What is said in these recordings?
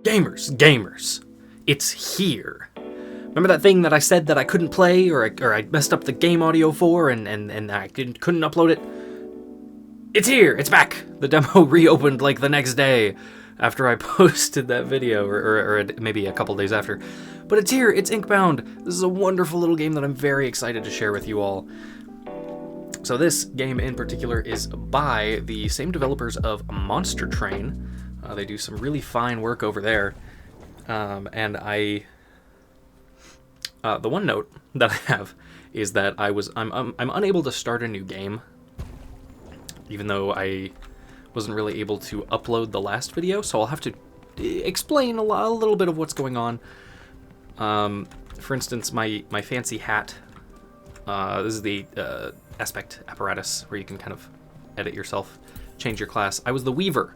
Gamers, it's here. Remember that thing that I said that I couldn't play, or I messed up the game audio for, and I couldn't upload it? It's here, it's back. The demo reopened like the next day after I posted that video, or maybe a couple days after. But it's here, it's Inkbound. This is a wonderful little game that I'm very excited to share with you all. So this game in particular is by the same developers of Monster Train. They do some really fine work over there. And the one note that I have is that I'm unable to start a new game, even though I wasn't really able to upload the last video, so I'll have to explain a little bit of what's going on. For instance, my fancy hat. This is the aspect apparatus where you can kind of edit yourself, change your class. I was the Weaver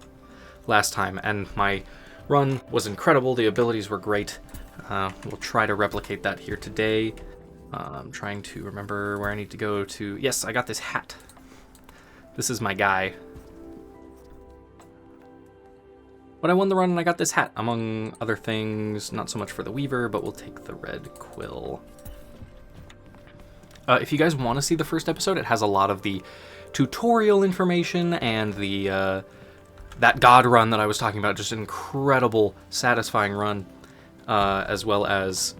last time, and my run was incredible. The abilities were great. We'll try to replicate that here today. I'm trying to remember where I need to go to. Yes, I got this hat. This is my guy. But I won the run and I got this hat, among other things. Not so much for the Weaver, but we'll take the red quill. If you guys want to see the first episode, it has a lot of the tutorial information and the that god run that I was talking about, just an incredible, satisfying run, as well as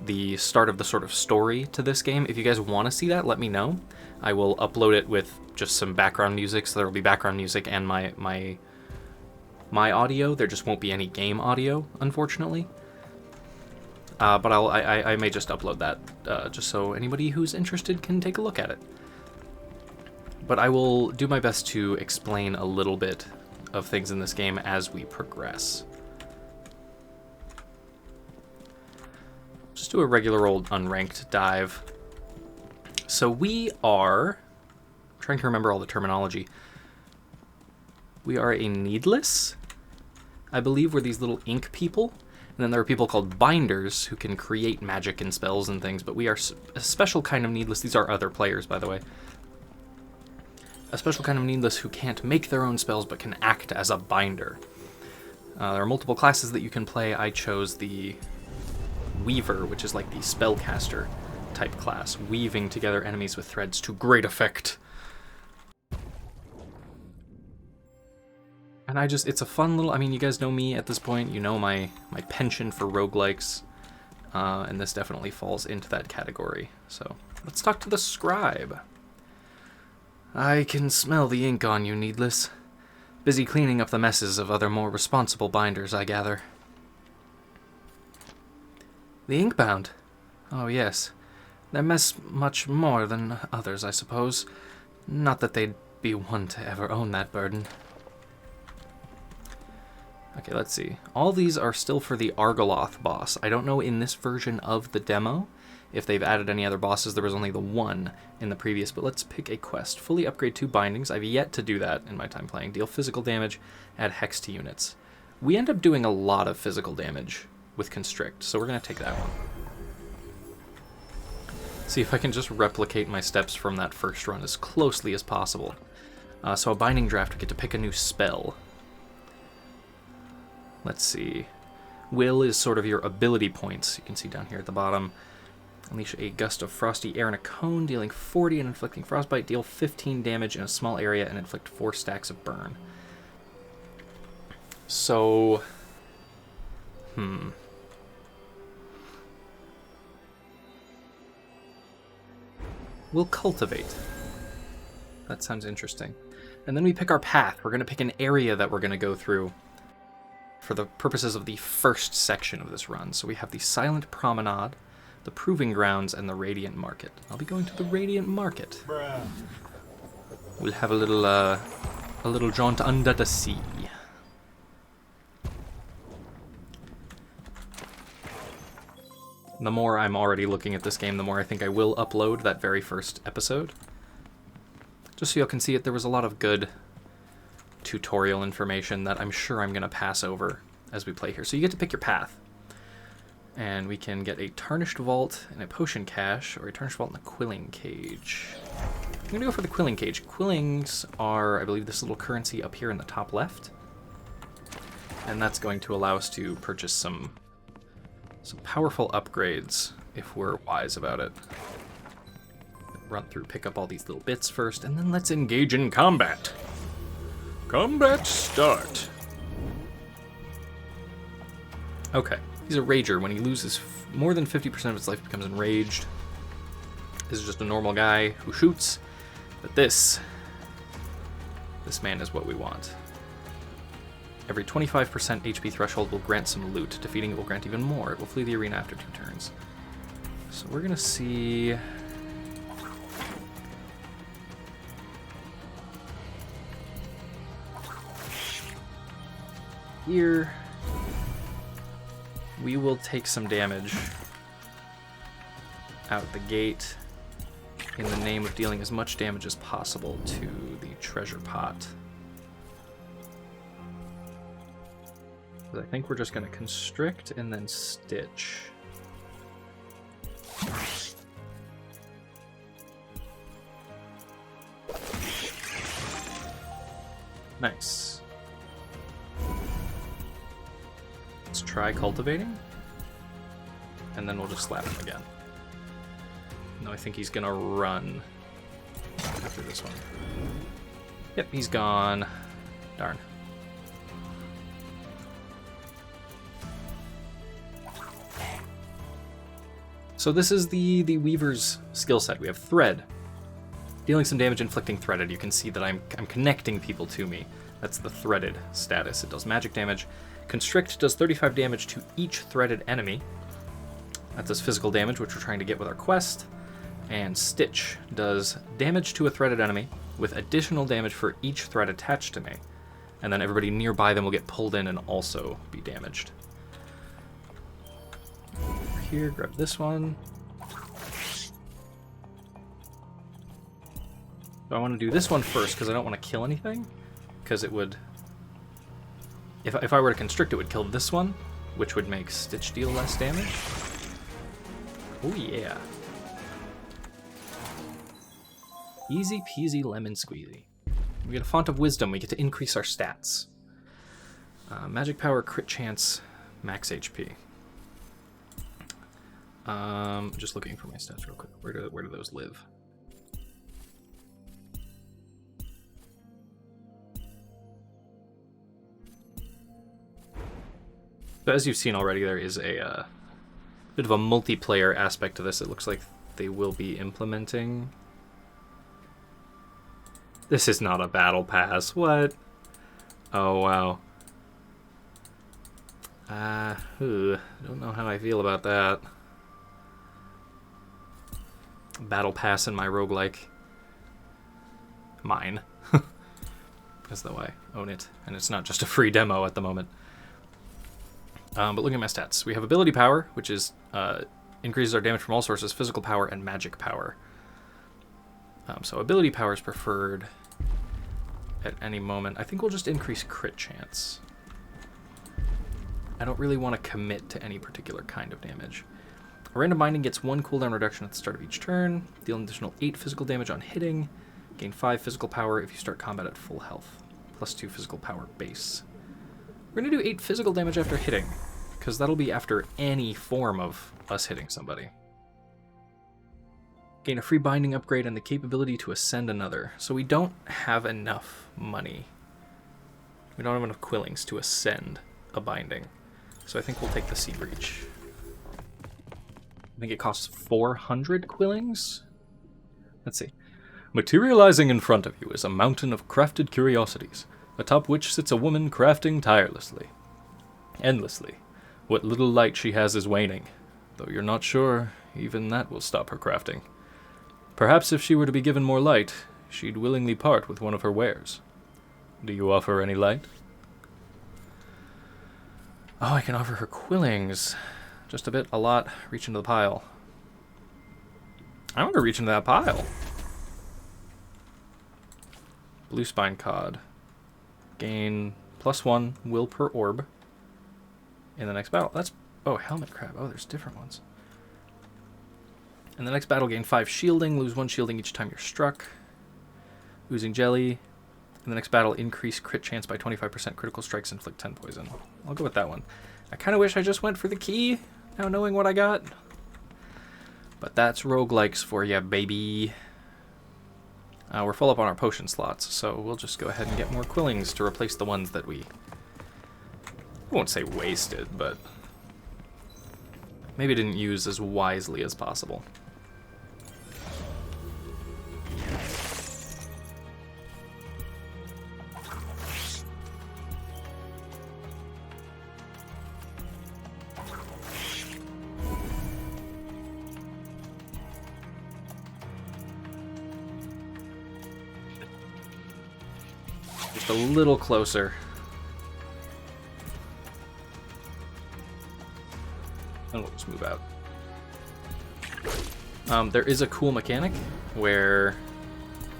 the start of the sort of story to this game. If you guys want to see that, let me know. I will upload it with just some background music, so there will be background music and my audio. There just won't be any game audio, unfortunately. But I may just upload that, just so anybody who's interested can take a look at it. But I will do my best to explain a little bit of things in this game as we progress. Just do a regular old unranked dive. So we are, I'm trying to remember all the terminology. We are a needless. I believe we're these little ink people. And then there are people called binders who can create magic and spells and things, but we are a special kind of needless. These are other players, by the way. A special kind of needless who can't make their own spells but can act as a binder. There are multiple classes that you can play. I chose the Weaver, which is like the spellcaster type class, weaving together enemies with threads to great effect. And it's a fun little, I mean, you guys know me at this point, you know my penchant for roguelikes, and this definitely falls into that category. So, let's talk to the scribe. I can smell the ink on you, Needless. Busy cleaning up the messes of other more responsible binders, I gather. The Inkbound? Oh yes. They mess much more than others, I suppose. Not that they'd be one to ever own that burden. Okay, let's see. All these are still for the Argoloth boss. I don't know in this version of the demo if they've added any other bosses. There was only the one in the previous, but let's pick a quest. Fully upgrade 2 bindings. I've yet to do that in my time playing. Deal physical damage, add hex to units. We end up doing a lot of physical damage with Constrict, so we're going to take that one. See if I can just replicate my steps from that first run as closely as possible. So a binding draft, we get to pick a new spell. Let's see. Will is sort of your ability points. You can see down here at the bottom. Unleash a gust of frosty air in a cone, dealing 40 and inflicting frostbite. Deal 15 damage in a small area and inflict 4 stacks of burn. So... We'll cultivate. That sounds interesting. And then we pick our path. We're going to pick an area that we're going to go through for the purposes of the first section of this run. So we have the Silent Promenade, the Proving Grounds, and the Radiant Market. I'll be going to the Radiant Market. Bruh. We'll have a little jaunt under the sea. The more I'm already looking at this game, the more I think I will upload that very first episode. Just so you can see it, there was a lot of good tutorial information that I'm sure I'm going to pass over as we play here. So you get to pick your path. And we can get a Tarnished Vault and a Potion Cache, or a Tarnished Vault and a Quilling Cage. I'm going to go for the Quilling Cage. Quillings are, I believe, this little currency up here in the top left. And that's going to allow us to purchase some powerful upgrades if we're wise about it. Run through, pick up all these little bits first, and then let's engage in combat. Combat start. Okay, he's a rager. When he loses more than 50% of his life, becomes enraged. This is just a normal guy who shoots, but this man is what we want. Every 25% HP threshold will grant some loot. Defeating it will grant even more. It will flee the arena after 2 turns. So we're gonna see... Here, we will take some damage out the gate in the name of dealing as much damage as possible to the treasure pot. I think we're just going to constrict and then stitch. Nice. Let's try cultivating. And then we'll just slap him again. No, I think he's going to run after this one. Yep, he's gone. Darn. So this is the Weaver's skill set. We have Thread. Dealing some damage, inflicting threaded. You can see that I'm connecting people to me. That's the threaded status. It does magic damage. Constrict does 35 damage to each threaded enemy. That does physical damage, which we're trying to get with our quest. And Stitch does damage to a threaded enemy with additional damage for each thread attached to me. And then everybody nearby them will get pulled in and also be damaged. Here, grab this one. So I want to do this one first because I don't want to kill anything. Because it would... If I were to constrict, it would kill this one, which would make Stitch deal less damage. Oh yeah. Easy peasy lemon squeezy. We get a Font of Wisdom. We get to increase our stats. Magic power, crit chance, max HP. Just looking for my stats real quick. Where do those live? So as you've seen already, there is a bit of a multiplayer aspect to this. It looks like they will be implementing. This is not a battle pass. What? Oh wow. Don't know how I feel about that. Battle pass in my roguelike. Mine. As though I own it, and it's not just a free demo at the moment. But looking at my stats, we have ability power, which is increases our damage from all sources, physical power, and magic power. So ability power is preferred at any moment. I think we'll just increase crit chance. I don't really want to commit to any particular kind of damage. A random binding gets 1 cooldown reduction at the start of each turn, deal an additional 8 physical damage on hitting, gain 5 physical power if you start combat at full health, plus 2 physical power base. We're going to do 8 physical damage after hitting, because that'll be after any form of us hitting somebody. Gain a free binding upgrade and the capability to ascend another. So we don't have enough money. We don't have enough quillings to ascend a binding. So I think we'll take the Sea Breach. I think it costs 400 quillings? Let's see. Materializing in front of you is a mountain of crafted curiosities, atop which sits a woman crafting tirelessly. Endlessly. What little light she has is waning, though you're not sure even that will stop her crafting. Perhaps if she were to be given more light, she'd willingly part with one of her wares. Do you offer any light? Oh, I can offer her quillings. Just a bit, a lot. Reach into the pile. I want to reach into that pile. Blue Spine Cod. Gain +1 will per orb in the next battle. That's... Oh, Helmet Crab. Oh, there's different ones. In the next battle, gain 5 shielding. Lose 1 shielding each time you're struck. Oozing Jelly. In the next battle, increase crit chance by 25%, critical strikes inflict 10 poison. I'll go with that one. I kind of wish I just went for the key, now knowing what I got. But that's roguelikes for ya, baby. We're full up on our potion slots, so we'll just go ahead and get more quillings to replace the ones that I won't say wasted, but maybe didn't use as wisely as possible. Just a little closer. And we'll just move out. There is a cool mechanic where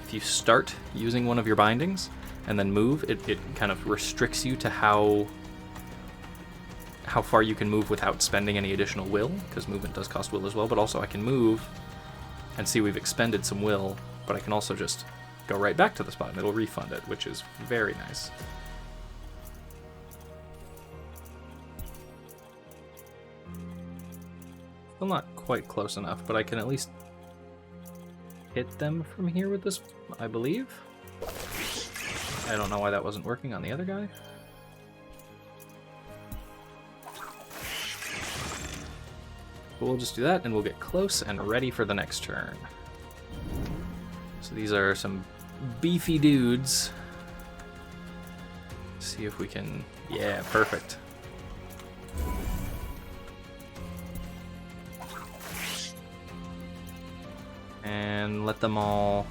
if you start using one of your bindings and then move, it kind of restricts you to how far you can move without spending any additional will, because movement does cost will as well, but also I can move and see we've expended some will, but I can also just go right back to the spot and it'll refund it, which is very nice. Still not quite close enough, but I can at least hit them from here with this, I believe. I don't know why that wasn't working on the other guy. But we'll just do that and we'll get close and ready for the next turn. So these are some beefy dudes. See if we can... Yeah, perfect. And let them all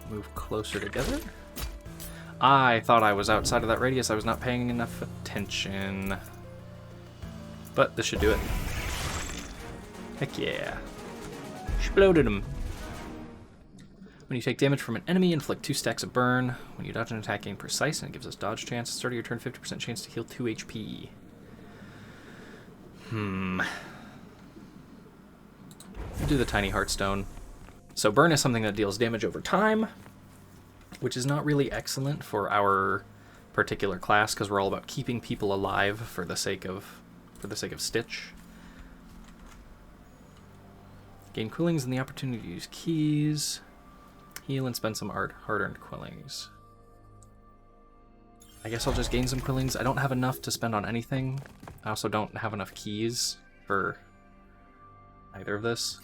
move closer together. I thought I was outside of that radius. I was not paying enough attention. But this should do it. Heck yeah. Exploded him. When you take damage from an enemy, inflict 2 stacks of burn. When you dodge an attack, gain precise, and it gives us dodge chance. Start of your turn, 50% chance to heal 2 HP. Do the tiny heartstone. So burn is something that deals damage over time, which is not really excellent for our particular class because we're all about keeping people alive for the sake of Stitch. Gain quillings and the opportunity to use keys. Heal and spend some hard-earned quillings. I guess I'll just gain some quillings. I don't have enough to spend on anything. I also don't have enough keys for either of this.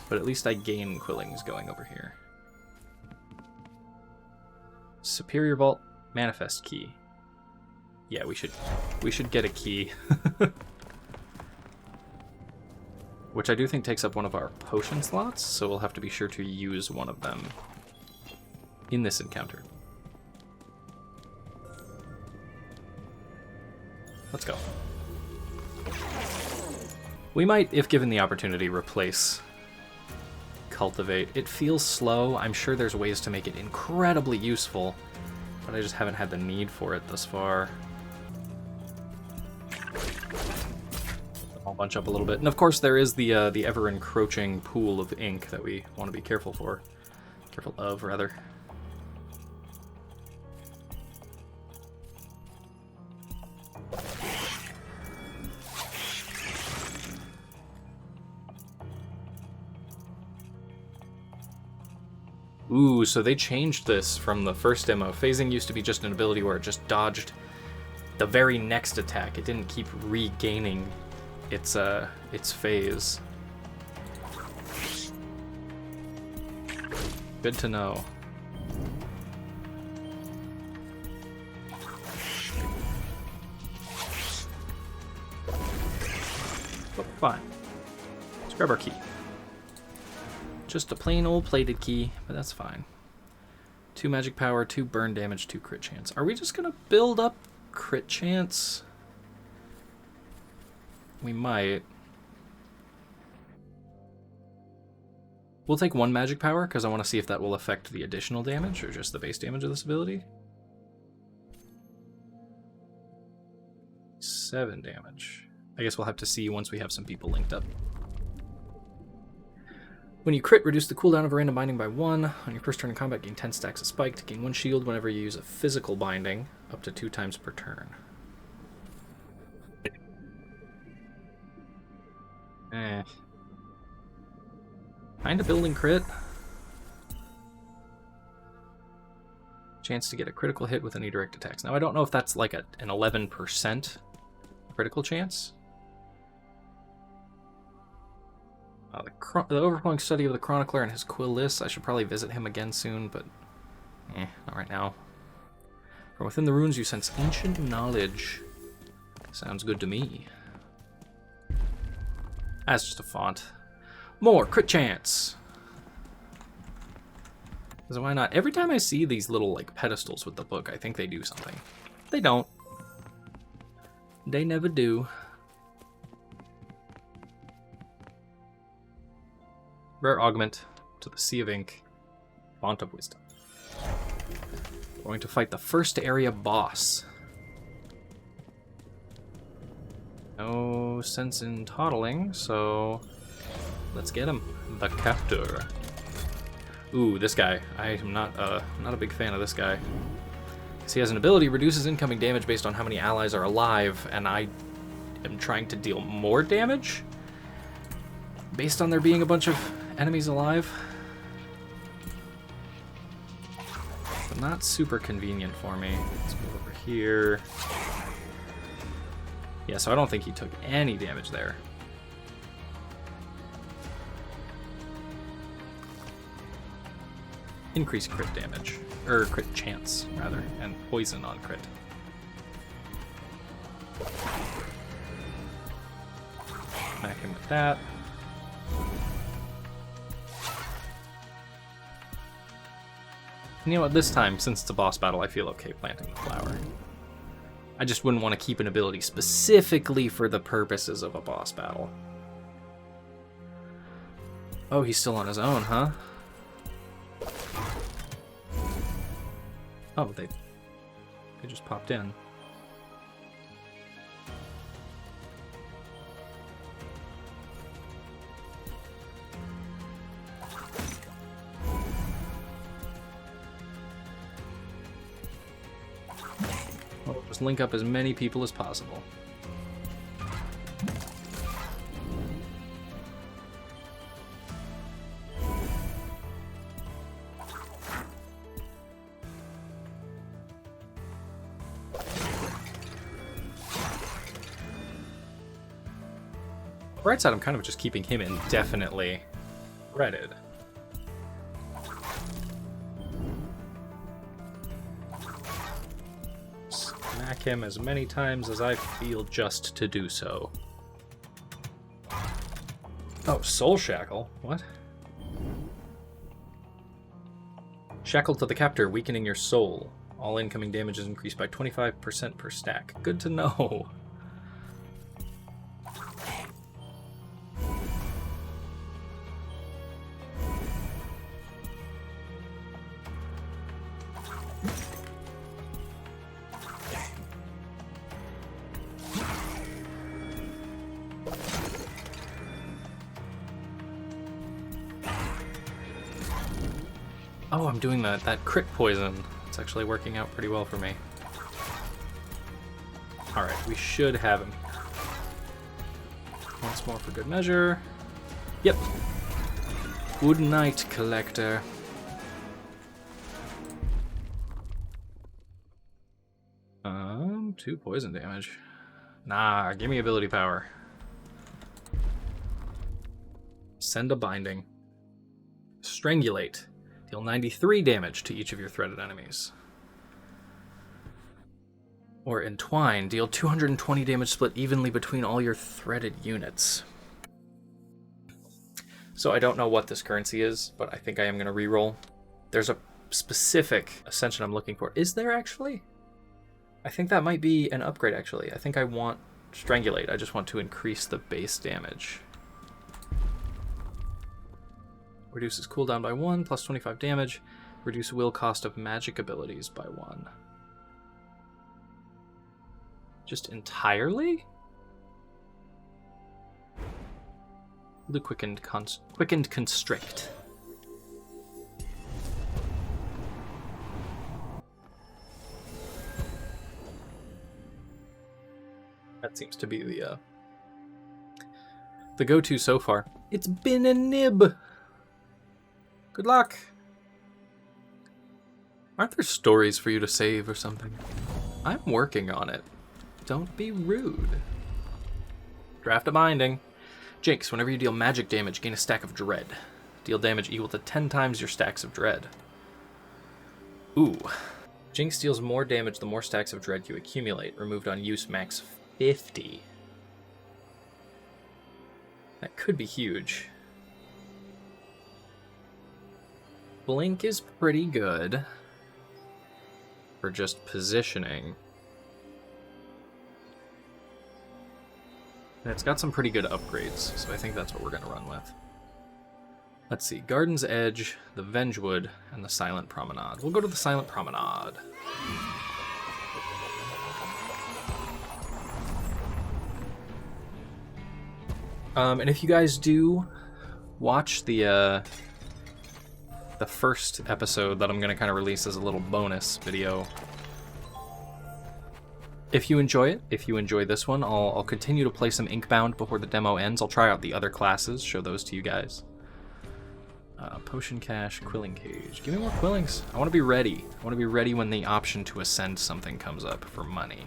But at least I gain quillings going over here. Superior Vault Manifest Key. Yeah, we should get a key. Which I do think takes up one of our potion slots, so we'll have to be sure to use one of them in this encounter. Let's go. We might, if given the opportunity, replace Cultivate. It feels slow. I'm sure there's ways to make it incredibly useful, but I just haven't had the need for it thus far. I'll bunch up a little bit. And of course there is the ever-encroaching pool of ink that we want to be careful of, rather. Ooh, so they changed this from the first demo. Phasing used to be just an ability where it just dodged the very next attack. It didn't keep regaining its phase. Good to know. But fine. Let's grab our key. Just a plain old plated key, but that's fine. 2 magic power, 2 burn damage, 2 crit chance. Are we just gonna build up crit chance? We might. We'll take 1 magic power, because I want to see if that will affect the additional damage, or just the base damage of this ability. 7 damage. I guess we'll have to see once we have some people linked up. When you crit, reduce the cooldown of a random binding by 1. On your first turn in combat, gain 10 stacks of spike. Gain 1 shield whenever you use a physical binding, up to 2 times per turn. Kinda building crit. Chance to get a critical hit with any direct attacks. Now, I don't know if that's like an 11% critical chance. The overflowing study of the Chronicler and his quill lists. I should probably visit him again soon, but not right now. From within the runes, you sense ancient knowledge. Sounds good to me. That's just a font. More crit chance. So why not? Every time I see these little like pedestals with the book, I think they do something. They don't. They never do. Rare augment to the Sea of Ink. Font of Wisdom. We're going to fight the first area boss. No sense in toddling, so let's get him. The Captor. Ooh, this guy. I am not a big fan of this guy. Because he has an ability, reduces incoming damage based on how many allies are alive, and I am trying to deal more damage based on there being a bunch of enemies alive. So not super convenient for me. Let's move over here. Yeah, so I don't think he took any damage there. Increased crit damage, or crit chance, rather, and poison on crit. Smack him with that. And you know what, this time, since it's a boss battle, I feel okay planting the flower. I just wouldn't want to keep an ability specifically for the purposes of a boss battle. Oh, he's still on his own, huh? Oh, they just popped in. Well, just link up as many people as possible. Right side, I'm kind of just keeping him indefinitely threaded. Smack him as many times as I feel just to do so. Oh, Soul Shackle? What? Shackle to the Captor, weakening your soul. All incoming damage is increased by 25% per stack. Good to know. Oh, I'm doing that crit poison. It's actually working out pretty well for me. Alright, we should have him. Once more for good measure. Yep. Good night, Collector. Two poison damage. Nah, give me ability power. Send a binding. Strangulate. Deal 93 damage to each of your threaded enemies. Or Entwine. Deal 220 damage split evenly between all your threaded units. So I don't know what this currency is, but I think I am going to reroll. There's a specific ascension I'm looking for. Is there actually? I think that might be an upgrade, actually. I think I want Strangulate. I just want to increase the base damage. Reduces cooldown by 1, plus 25 damage. Reduce will cost of magic abilities by 1. Just entirely? The quickened constrict. That seems to be the go-to so far. It's been a nib. Good luck. Aren't there stories for you to save or something? I'm working on it. Don't be rude. Draft a binding. Jinx, whenever you deal magic damage, gain a stack of dread. Deal damage equal to 10 times your stacks of dread. Ooh. Jinx deals more damage the more stacks of dread you accumulate. Removed on use, max 50. That could be huge. Blink is pretty good for just positioning. And it's got some pretty good upgrades, so I think that's what we're going to run with. Let's see, Garden's Edge, the Vengewood, and the Silent Promenade. We'll go to the Silent Promenade. And if you guys do watch the first episode that I'm going to kind of release as a little bonus video, if you enjoy it, if you enjoy this one, I'll continue to play some Inkbound before the demo ends. I'll try out the other classes, show those to you guys. Potion Cache, Quilling Cage. Give me more Quillings. I want to be ready. I want to be ready when the option to ascend something comes up for money.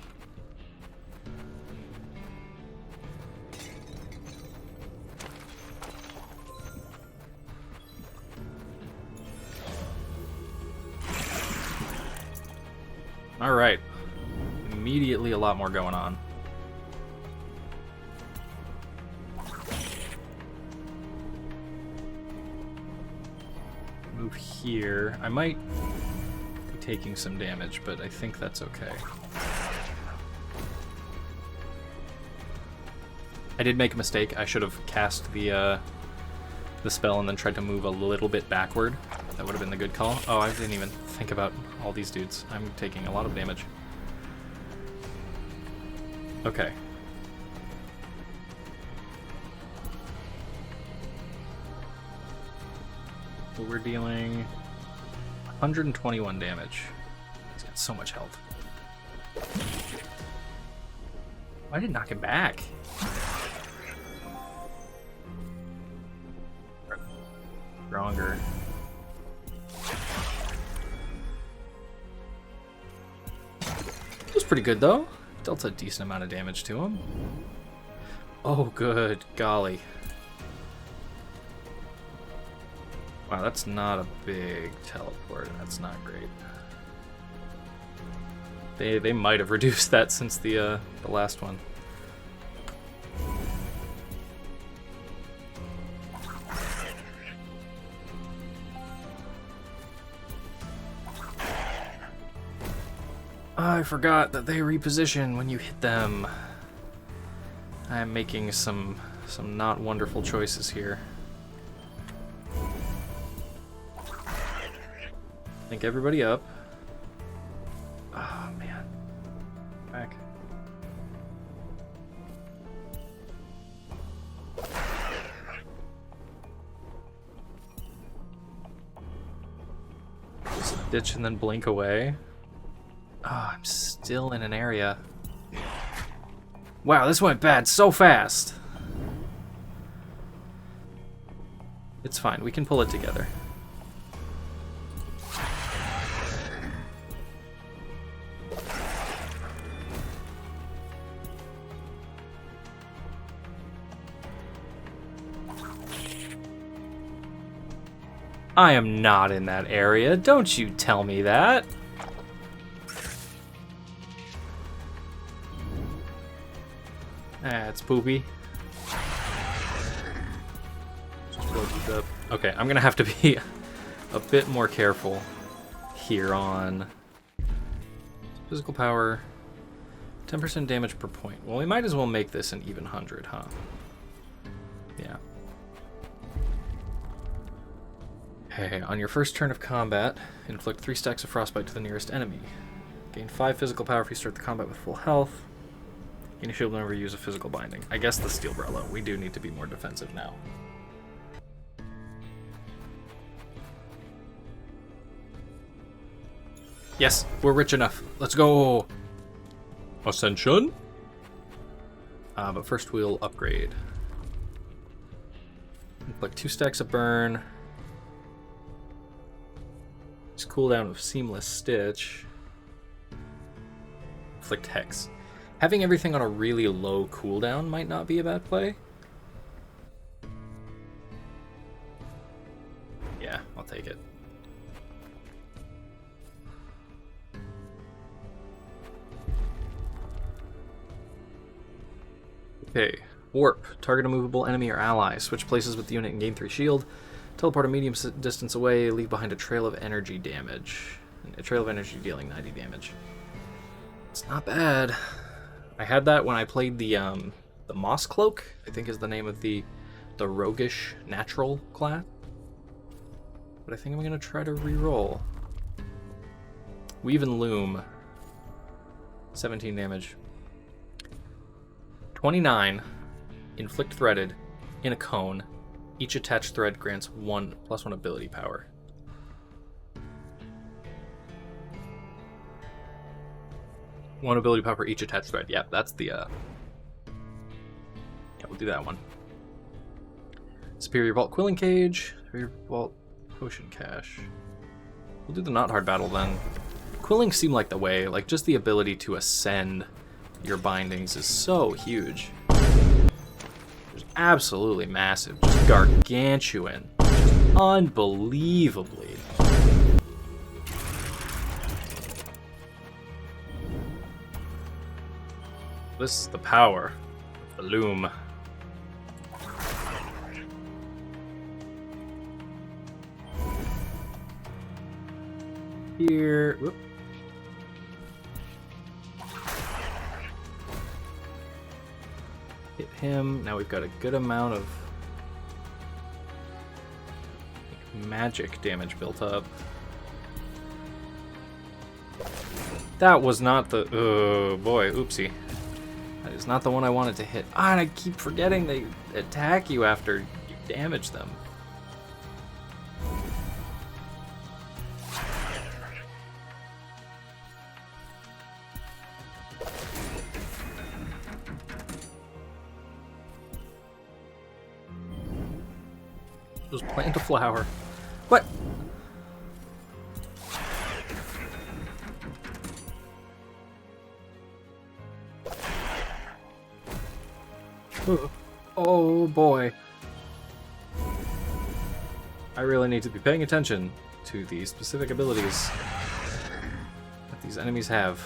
All right. Immediately a lot more going on. Move here. I might be taking some damage, but I think that's okay. I did make a mistake. I should have cast the spell and then tried to move a little bit backward. That would have been the good call. Oh, I didn't even think about all these dudes. I'm taking a lot of damage. Okay. So we're dealing 121 damage. He's got so much health. Why did it knock him back? Stronger. It was pretty good though. Dealt a decent amount of damage to him. Oh, good golly. Wow, that's not a big teleport. That's not great. They might have reduced that since the last one. I forgot that they reposition when you hit them. I am making some not wonderful choices here. Think everybody up. Oh man. Back. Just ditch and then blink away. Oh, I'm still in an area. Wow, this went bad so fast. It's fine, we can pull it together. I am not in that area. Don't you tell me that. Ah, it's poopy. Just load these up. Okay, I'm gonna have to be a bit more careful here on physical power. 10% damage per point. Well, we might as well make this an even 100, huh? Yeah. Hey, on your first turn of combat, inflict 3 stacks of frostbite to the nearest enemy. Gain 5 physical power if you start the combat with full health. Gain a shield whenever you use a physical binding. I guess the Steel Brella. We do need to be more defensive now. Yes, we're rich enough. Let's go. Ascension. But first we'll upgrade. Like 2 stacks of burn. This cooldown of Seamless Stitch. Inflict Hex. Having everything on a really low cooldown might not be a bad play. Yeah, I'll take it. Okay. Warp. Target a movable enemy or ally. Switch places with the unit and gain 3 shield. Teleport a medium distance away. Leave behind a trail of energy damage. A trail of energy dealing 90 damage. It's not bad. I had that when I played the Moss Cloak, I think is the name of the roguish natural class. But I think I'm going to try to re-roll. Weave and Loom. 17 damage. 29. Inflict Threaded. In a cone. Each attached thread grants +1 ability power. One ability power for each attached thread. Yeah, that's the yeah, we'll do that one. Superior Vault Quilling Cage. Superior Vault Potion Cache. We'll do the not hard battle then. Quilling seemed like the way. Like, just the ability to ascend your bindings is so huge. Just absolutely massive. Just gargantuan. Just unbelievably. This is the power of the loom. Here. Whoop. Hit him. Now we've got a good amount of magic damage built up. That was not the... Oh boy, oopsie. That is not the one I wanted to hit. Ah, and I keep forgetting they attack you after you damage them. Just plant a flower. What? Oh boy. I really need to be paying attention to the specific abilities that these enemies have.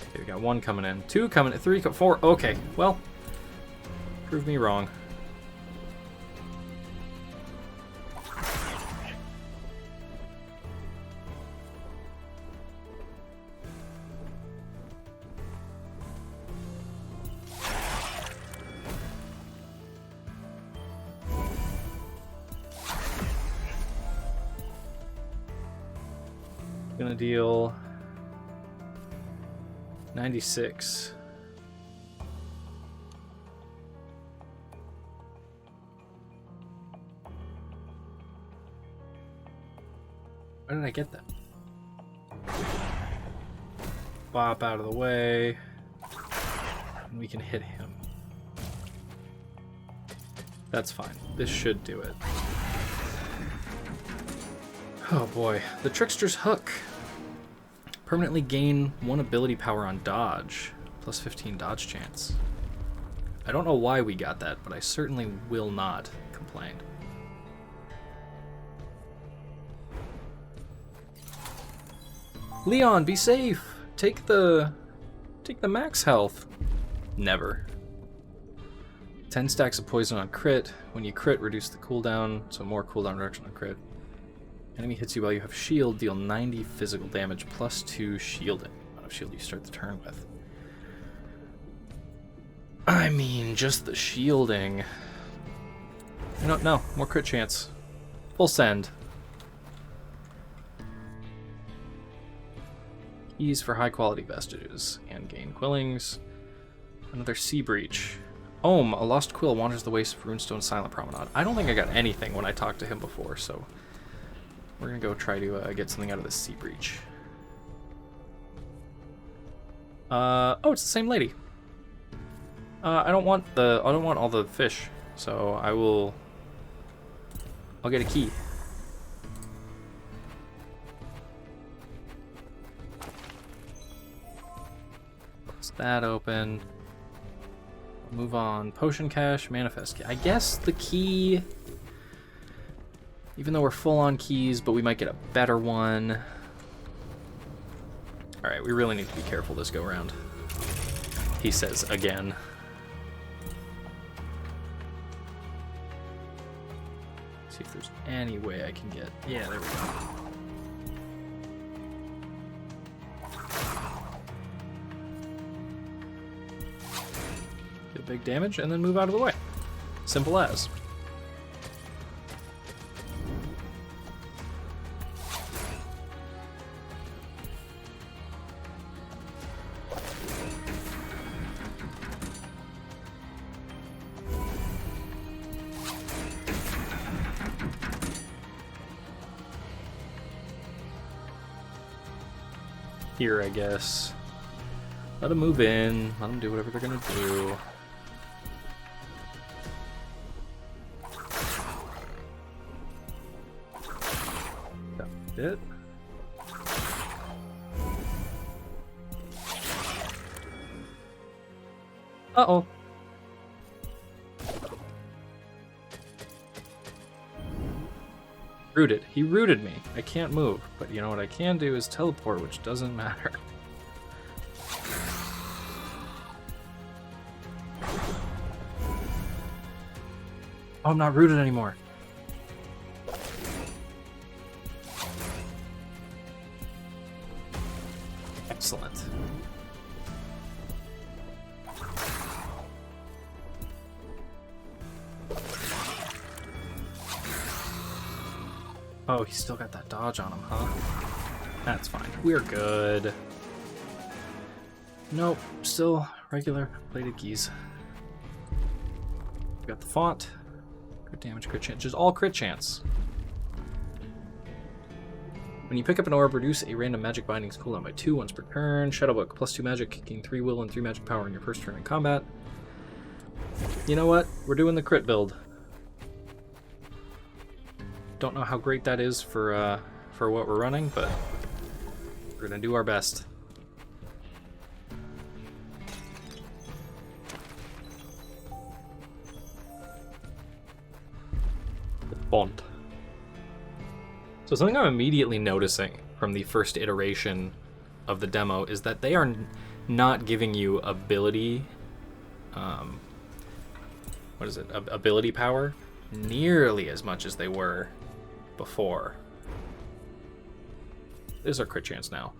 Okay, we got 1 coming in, 2 coming in, 3, 4. Okay, well, prove me wrong. Gonna deal 96. Where did I get that? Bop out of the way. And we can hit him. That's fine. This should do it. Oh boy. The Trickster's Hook. Permanently gain 1 ability power on dodge. Plus 15 dodge chance. I don't know why we got that, but I certainly will not complain. Leon, be safe! Take the max health. Never. 10 stacks of poison on crit. When you crit, reduce the cooldown, so more cooldown reduction on crit. Enemy hits you while you have shield, deal 90 physical damage plus 2 shielding. Amount of shield you start the turn with. I mean, just the shielding. No, more crit chance. Full send. Keys for high quality vestiges and gain quillings. Another Sea Breach. Ohm, a lost quill wanders the waste of Runestone Silent Promenade. I don't think I got anything when I talked to him before, so We're gonna go try to get something out of this sea breach. Oh, it's the same lady. I don't want all the fish, so I'll get a key. Close that open. Move on. Potion cache, manifest key. I guess the key, even though we're full on keys, but we might get a better one. All right, we really need to be careful this go around. He says again. See if there's any way I can get. Yeah, there we go. Get big damage and then move out of the way. Simple as. Here, I guess. Let them move in. Let them do whatever they're gonna do. That's it. Uh-oh. Rooted. He rooted me. I can't move. But you know what I can do is teleport, which doesn't matter. Oh, I'm not rooted anymore. Excellent. Oh, he's still got that dodge on him, huh? That's fine. We're good. Nope, still regular plated keys. Got the font. Crit damage, crit chance. Just all crit chance. When you pick up an orb, reduce a random magic bindings cooldown by 2 once per turn. Shadowbook, +2 magic, gain 3 will and 3 magic power in your first turn in combat. You know what? We're doing the crit build. Don't know how great that is for what we're running, but we're gonna do our best. The font. So something I'm immediately noticing from the first iteration of the demo is that they are not giving you ability, ability power nearly as much as they were before. There's our crit chance now.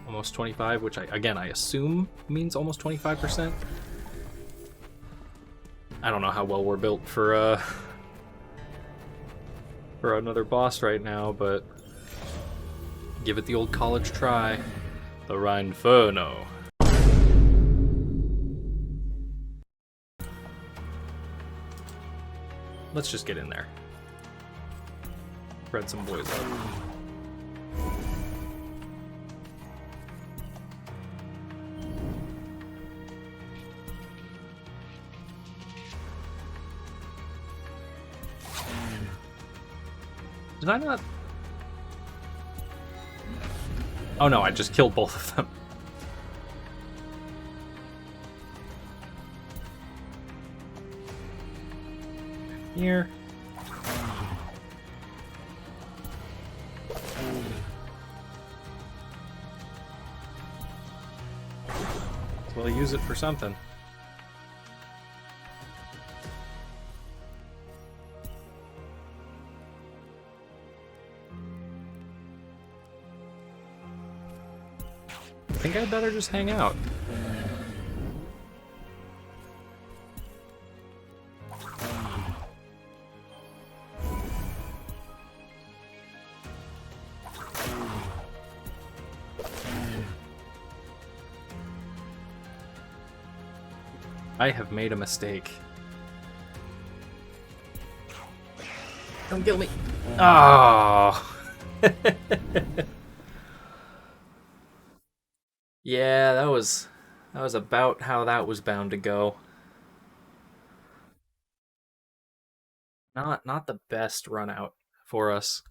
Almost 25, which I assume means almost 25%. I don't know how well we're built for another boss right now, but give it the old college try. The Rhinferno. Let's just get in there. Spread some boys up. Did I not? Oh no, I just killed both of them. Here. We'll use it for something. I think I'd better just hang out. I have made a mistake. Don't kill me. Oh. Yeah, that was about how that was bound to go. Not the best run out for us.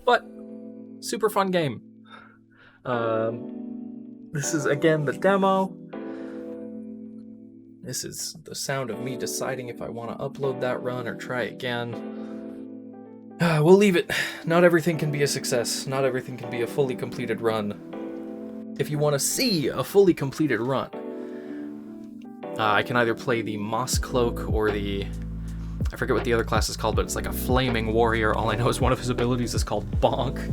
But super fun game. This is again the demo. This is the sound of me deciding if I want to upload that run or try again. We'll leave it. Not everything can be a success. Not everything can be a fully completed run. If you want to see a fully completed run, I can either play the Moss Cloak or the... I forget what the other class is called, but it's like a flaming warrior. All I know is one of his abilities is called Bonk.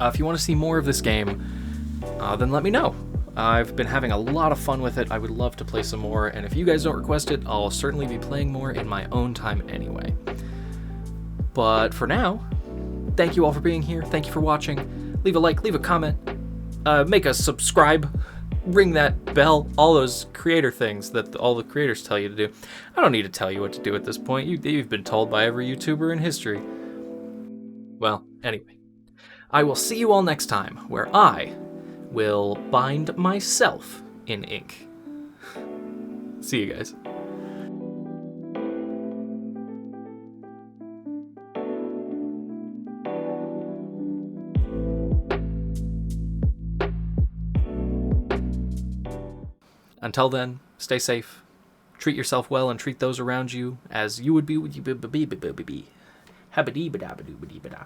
If you want to see more of this game, then let me know. I've been having a lot of fun with it. I would love to play some more, and if you guys don't request it, I'll certainly be playing more in my own time anyway. But for now, thank you all for being here. Thank you for watching. Leave a like, leave a comment, make a subscribe, ring that bell, all those creator things that all the creators tell you to do. I don't need to tell you what to do at this point. You've been told by every YouTuber in history. Well, anyway, I will see you all next time, where I will bind myself in ink. See you guys. Until then, stay safe, treat yourself well, and treat those around you as you would be. Habba-dee-ba-da-ba-doo-ba-dee-ba-da.